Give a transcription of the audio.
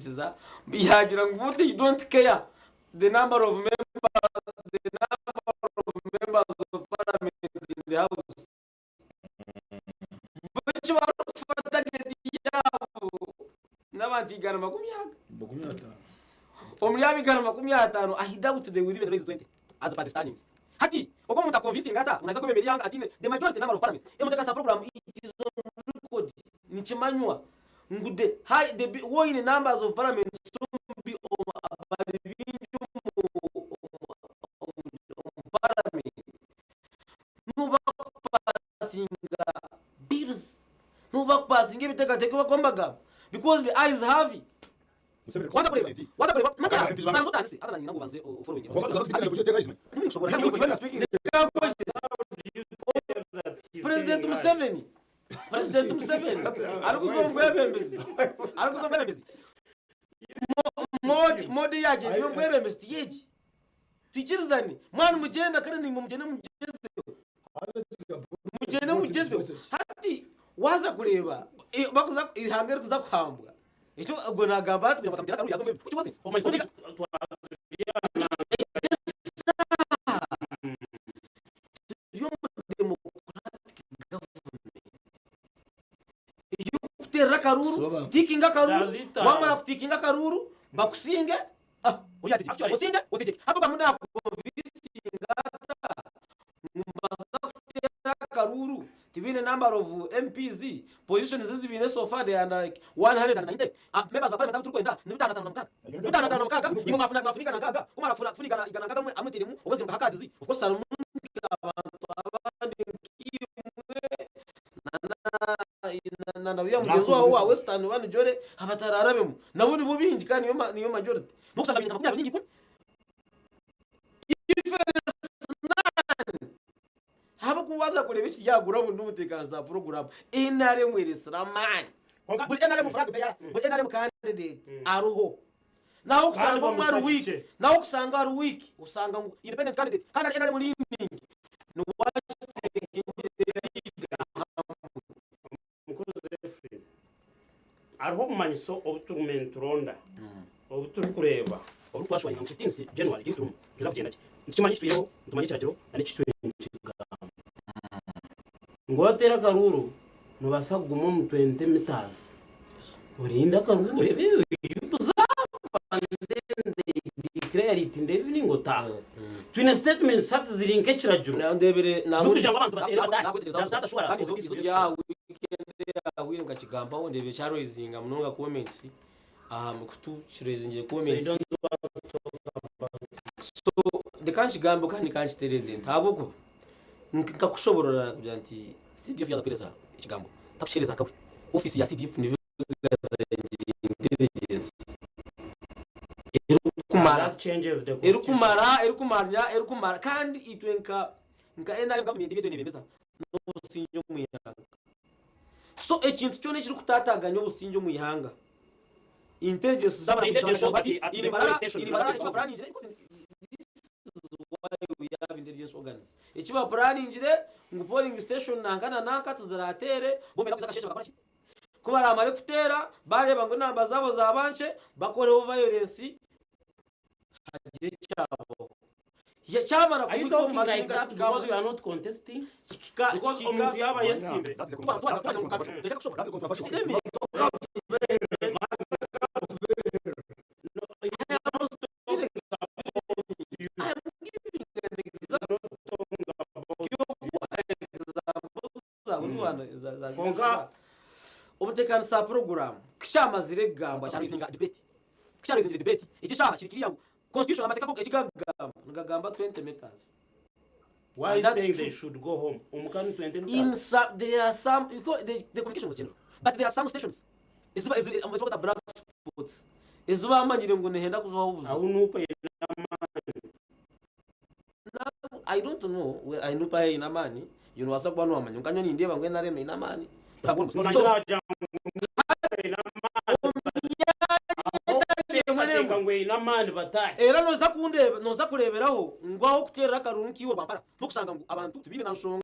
kukiza yagira ngo they don't care the number of members of parliament in the house bicho barufata yabo n'abandi igana 50 omulyabi igana 50 I doubt they will even raise 20 as Pakistani hati uko mutaconvincing hata unaweza kubebelia ati the majority number of parliament mtakasa program is on record ni chimanywa ngude high the in numbers of parliament be parliament no passing bills no passing ibiteka tekwa kwambaga because the eyes have it what tanzi hata nyina ngubanze following President Museveni arikuzongwebembezi modi yaje yongwebembezi tiyeji tichirizani mwana mugenda kandi ningo mugende mugezeho hati waza kureba bakuza ihangere kuza kuhambwa icyo ubwo nagamba ati bafata karu yazo kukibaze karuru tikinga karuru wamara kutikinga karuru bakusinge uyati usinge utije hapo bamuna kuvisinga mbaza kutera karuru tibine number of MPs positions zibine so far they are like 190 members of parliament turukwenda ni 555 ingo mafunika nakaga kumara funika igana nakaga amutiremu ubose mbahakazi uko Salomon abantu abandi na uya mugezo wa Western one jore abatararabemu nabuni bubindi kandi niyo majority nukusanga bintu makumyabiri nyingi ku haba kuwaza kureba iki yagura bundu umutekano za program inare mweresera man buri enare mufraga ya buri enare candidate aruho naho kusanga mwaru week naho kusanga aru week usanga independent candidate kandi enare muri evening no arho manyiso obutument ronda obuturi kureba obutwashwanya 15 January gitu tuzakugenda kimanyi twiro tumanyi kiragiro ari kitwe ngotera karuru no basaguma mu 20 meters urinda karuru urebe declare it in the evening ota twine statement sat zirinke kiragiro na ndebere na muri cyangwa abantu batera zadashobora ya weekend ya wiringa kigamba wo ndebe cyaro izinga munonga comments mukutu kirezingire comments so de kanchi gambo kandi kanchi tereze ntabwo nkakushobora kugira nti CDF yadakwireza ikigambo takushereza nkawe office ya CDF ni intelligence erukumara kandi itwenka enari government ibyo nebemeza no businjo muyanga so ekintu cyone kiri kutataganya obusinjo muyanga intelligence zaba ini mara planning we have intelligence organs ekiba planning ngo polling station nangana nanka tuzaratere bomera kuzakashesha bakora kuba ramare kutera bareba ngo namba zabo zabanje bakoreho violence hagire cyabo ya cyamara kubikoma because you are not contesting because umuntu yaba yesimbe umutekano sa program kichamazire gamba cyarizinga debate iki shaha kirikiri yangu constitution amateka ko ikigagamba ngagamba 20 meters. Why are you saying they should go home? Umukani 20 meters. In some there are some because the communication was general, but there are some stations is what the black spots is amanyire ngo nehenda kuzuba ubuza awunupa I don't know where I know pay ina mani you know asakwa no amanyo kanyo ni ndeba ngwe nareme ina mani era noza kureberaho ngwaho kutera karunu kiwo bampara no kusanga ngo abantu tubine na nshonga